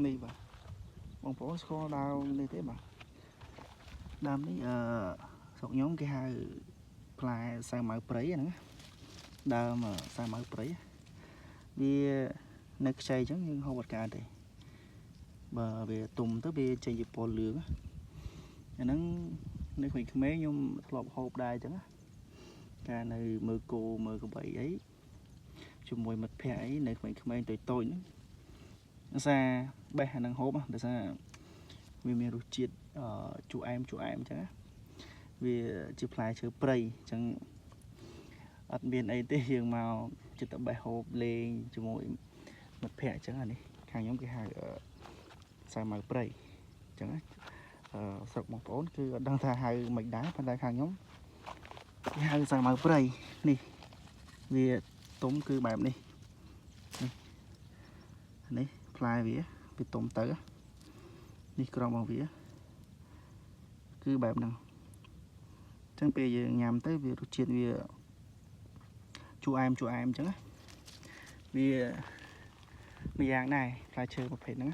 នេះបាទបងប្អូនស្គាល់ដើមនេះទេបាទដើមនេះស្រុកខ្ញុំគេហៅផ្លែសាវម៉ាវព្រៃហ្នឹងដើមសាវម៉ាវព្រៃវានៅខ្ចីអញ្ចឹងយើងហូបអត់កើតទេបើវាទុំទៅវាចេញជាពណ៌លឿងអាហ្នឹងនៅក្មេងៗខ្ញុំធ្លាប់ហូបដែរអញ្ចឹងកាលនៅមើលគោមើលក្របីអីជាមួយមិត្តភ័ក្តិអីនៅក្មេងៗតូចៗហ្នឹងដោយសារបេះអាហ្នឹងហូបដោយសារវាមានរសជាតិជូរអែមអញ្ចឹងវាជាផ្លែឈើព្រៃអញ្ចឹងអត់មានអីទេយើងមកចិត្តបេះហូបលេងជាមួយមិត្តភ័ក្តិអញ្ចឹងអានេះខាងខ្ញុំគេហៅសាវម៉ាវព្រៃអញ្ចឹងស្រុកបងប្អូនគឺអត់ដឹងថាហៅមិនដែរប៉ុន្តែខាងខ្ញុំគេហៅសាវម៉ាវព្រៃនេះវាទុំគឺបែបនេះនេះផ្លែវាទុំទៅនេះក្រមរបស់វាគឺបែបហ្នឹងអញ្ចឹងពេលយើងញ៉ាំទៅវារសជាតិវាជូរអែមអញ្ចឹងវាម្យ៉ាងដែរផ្លែឈើប្រភេទហ្នឹង